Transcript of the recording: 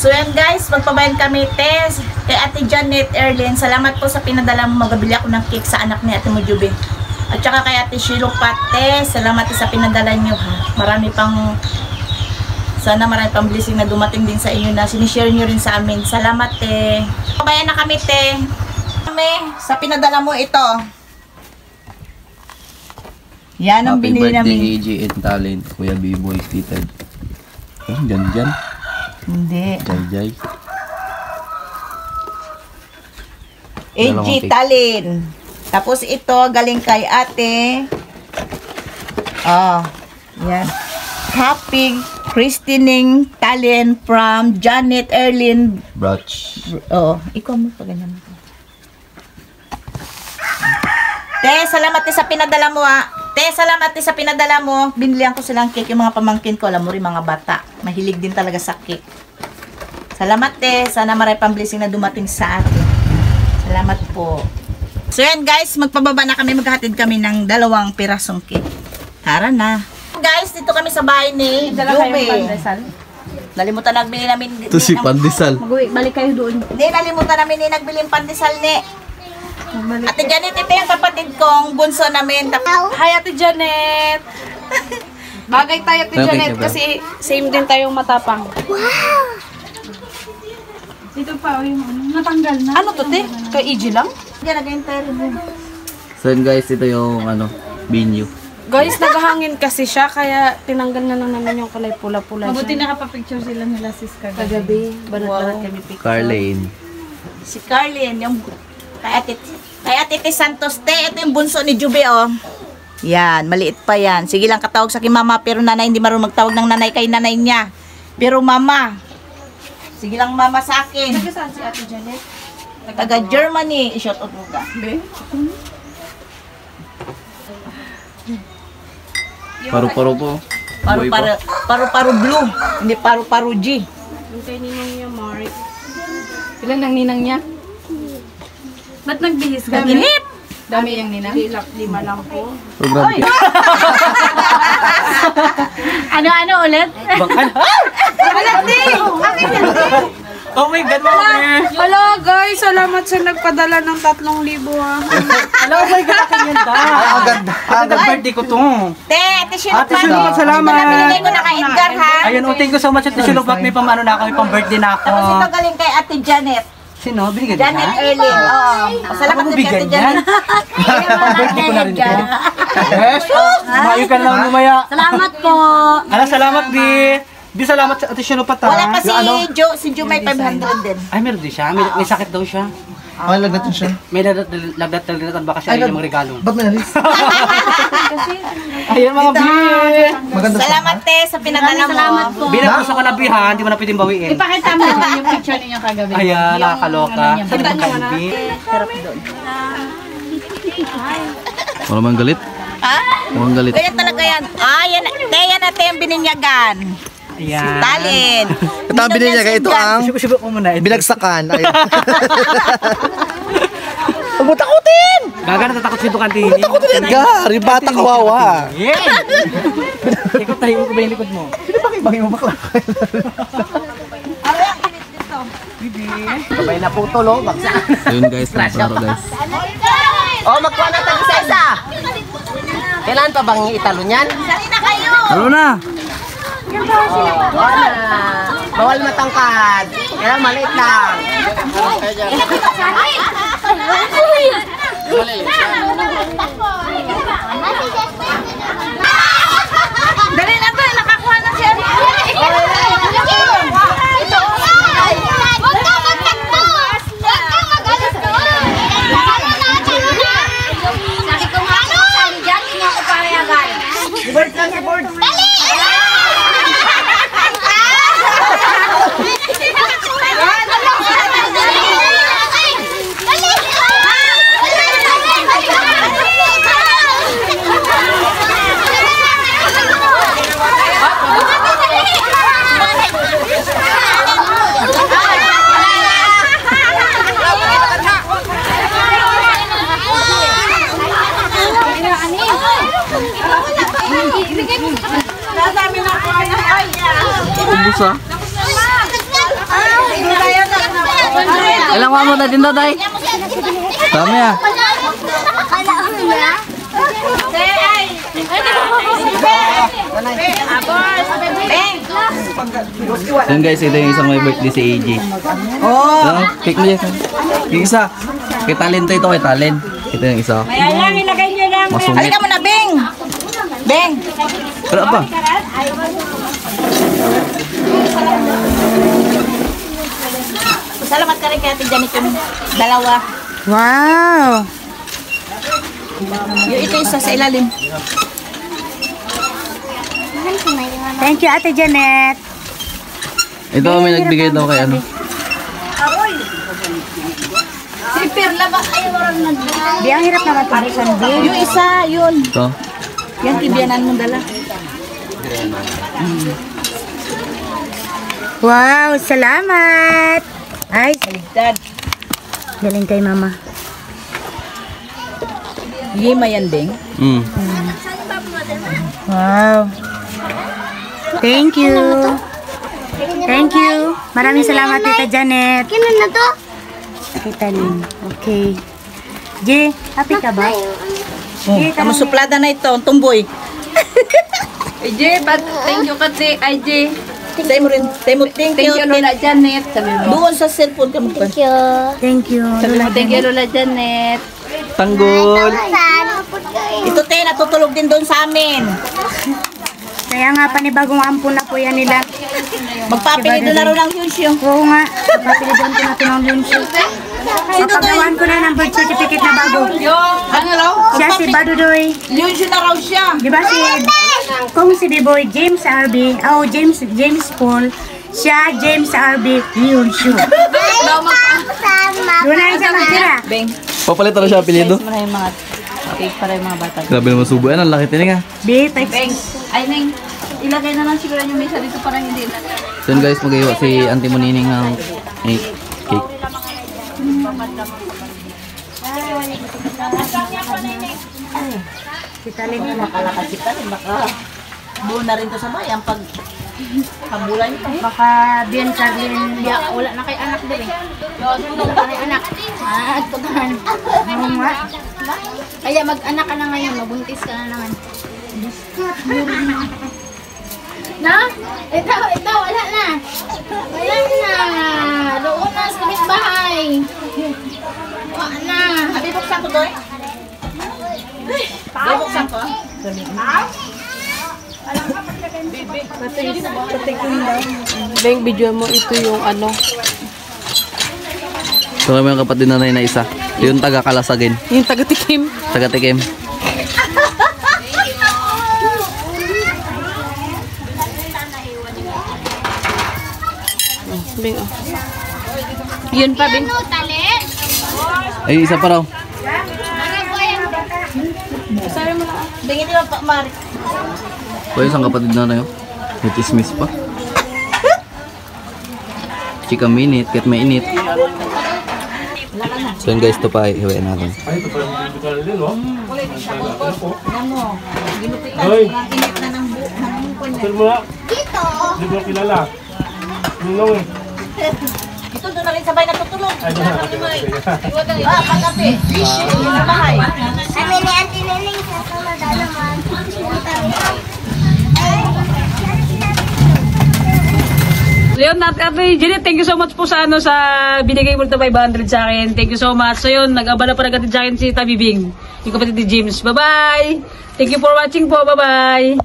So yan guys, magpabayan kami test kay Ate Janet Erlyn. Salamat po sa pinadala mo. Magabili ako ng cake sa anak ni Ate Mujube. At saka kay Ate Shiro Pate, salamat sa pinadala nyo ha. Sana marami pang blessing na dumating din sa inyo na sinishare nyo rin sa amin. Salamat te. Pabayan na kami te. Kami sa pinadala mo ito. Yan ang binili namin. Happy birthday AJ and Talent, Kuya B-Boy Titad. Dyan. Hindi. Jay. AJ Talent. Tapos ito galing kay ate. Yan. Happy Christening Talent from Janet Erlyn Brooch. Ikaw mo pa ganyan. Te, salamat sa pinadala mo ha. Te, salamat sa pinadala mo. Binilihan ko silang cake yung mga pamangkin ko. Alam mo rin mga bata. Mahilig din talaga sa cake. Salamat te. Sana marami pang blessing na dumating sa atin. Salamat po. So yan guys, magpababa na kami. Maghahatid kami ng 2 pirasong cake. Tara na. Guys, dito kami sa bahay ni Jube. Nalimutan nagbili namin. Ito si Pandesal. Balik kayo doon. Hindi, nalimutan namin ni nagbili yung pandesal ni. Ate Janet, ito yung kapatid kong bunso namin. Hi Ate Janet! Bagay tayo Ate Janet kasi same din tayong matapang. Wow! Ito pa yung natanggal na. Ano to te? Kay EG lang? Yan, nag-enter mo. So yun guys, ito yung venue. Guys, naghahangin kasi siya kaya tinanggal na lang namin yung kulay pula-pula. Mabuti nakapapicture sila nila sis kagabi. Banat-banat kami picture. Carlene. Si Carlene, yung kay Ate T. Santos te. Ito yung bunso ni Jube Yan, maliit pa yan. Sige lang katawag sa akin mama, pero nanay hindi marunong magtawag ng nanay kay nanay niya. Pero mama. Sige lang mama sa akin. Taga saan si Ate Janet? Taga Germany. I-shout out mo ka. Paru-paro po. Paru-paro blue. Hindi paru-paro G. Yung kay ninang niya, Mark. Ilan ang ninang niya? Ba't nagbihis ka? Init! Dami yung ninang? 5 lang po. Program. Ano ulit? Oh my God, mami! Hello guys, salamat sa nagpadala ng 3,000 ha. Hello, oh my God, akin yan da. Agad birthday ko to. Te, Ate Shilok Ate Shilok, salamat. Pinamigay ko na kay Edgar ha. Ayun, thank you so much Ate Shilok. May pamano na ako, may pang birthday na ako. Tapos ito galing kay Ate Janet. Sino? Binigyan Janet niya? Erlyn. Salamat Ako din kay Ate bigyan yan? Janet. Pang birthday ko na rin ito. Yes! Mayo ka na lang lumaya. Salamat po! Salamat, Bi. Bi, salamat sa Ate Shilok pa ta. Wala pa si Jo may 500 din. Ay, meron din siya. May sakit daw siya. Ay, lagnatin siya. May lagdat-lagdatan baka siya yung mga regalo. Ba't may nalis? Ayun mga Bi. Maganda siya. Salamat te sa pinadala mo. Salamat po! Bi, nagusto ka na Bi ha. Hindi mo na pwedeng bawiin. Ipakita mo naman yung picture ninyo kagabi. Ayan, nakakaloka. Saan ba kayo, Bi? Sarap doon. Wala man galit. Walang galit. Ganyan talaga yan. Yan ate yung bininyagan. Ayan. Talent. Ito ang bininyaga, ito ang Subo ko muna. binagsakan. Ayun. Huwag mo takutin! Gaga, natatakot si Tukantini. Huwag mo takutin, Edgar! Yung bata kawawa. Yeah! Ikot tayo mo ba yung likod mo? Sino ba kayo mo bakla? Sabay na po tulo. Ayun guys, paru guys. Magkuha na tayo isa-isa. Kailan pa bang italo niyan? Sali na kayo. Ano na? Bawal matangkad. Kaya maliit lang. Dali na to, nakakuha na siya. Ubus ah. Ilang mo na din daw, tay? Dami ah. Yan guys, ito yung isang may birthday si AJ. Oh. Pick mo yan. Yung isa. Kay talent ito, kay talent. Ito yung isa. Masungit. Halika mo na, Beng! Beng! Pero apa? Salamat ka rin kay Ate Janet yung dalawa. Wow! Yung ito isa sa ilalim. Thank you, Ate Janet. Ito may nagbigay daw kay ano. Di, ang hirap naman parisan, Di. Yung isa, yun. Ito. Yan, kibiyanan mong dala. Wow, salamat! Ay, Dad, galing kay Mama. lima yan, Beng. Wow. Thank you. Thank you. Maraming salamat, Tita Janet. Kailan na to? Tita Lynn. Okay. Jay, happy ka ba? Oh, kamu suplada na ito, tumboy. AJ, thank you kasi, AJ. Say mo rin, thank you, Lola Janet. Sabi mo. Doon sa cellphone ka mo. Thank you. Thank you. Thank you, Lola Janet. Tanggol. Saan? Ito te, natutulog din doon sa amin. Kaya nga, panibagong ampun na po yan nila. Magpapili doon na rin ng Yunsyo. Oo nga. Papilidan ko natin ang lunch. Papagawan ko na ng birth certificate na bago. Ano raw? Siya si Badudoy. Yunsyo na raw siya. Di ba kung si B-Boy James RB, James Paul, siya James RB, yun siya. Doon na rin siya magtira. Beng, Papalit na siya apelido. mo na yung mga cake para yung mga bata. Grabe naman subo. Ano, laki tining ah. B-Tex. Ay, Neng, ilagay na lang siguro yung mesa dito para hindi na. So yun guys, mag-iwa si Auntie Monining ng cake. Si Talin na. Makalakad si Talin, baka buo na rin to sa bayan pag habulan nito. Baka Bien Carlin. Wala na kay anak din eh. Wala na kay anak. Pagkahan. Oo nga. Kaya mag-anak ka na ngayon, mabuntis ka na naman. Na? Ito, wala na. Wala na. Doon na sa bahay. Wala na. Abi, buksan ko doon. Abi, buksan ko. Beng, video mo ito yung ano. So kami yung kapatid na na isa. Yung taga Kalasagin. Yung taga-tikim. Taga Tikim. Beng, oh. Yun pa, Beng. Ay, isa pa raw. Beng, hindi mo pa, Mari. So isang kapatid na na yun. May chismis pa. Chika minute, kahit may init. So yun guys, ito pa ihiwain natin. Alam mo, ginupitan, mga init na ng buhok. Dito. Hindi mo kilala. Ninong eh. Ito doon na rin sabay natutulog. Pagkape. Yung sa bahay. Kami ni Auntie Nening sa Canada naman. So yun, Ate Janet, thank you so much po sa ano, sa binigay mo ito 500 sa akin. Thank you so much. So yun, nag-abala pa nagkatid sa akin si Tabibing. Yung kapatid ni James. Bye-bye! Thank you for watching po. Bye-bye!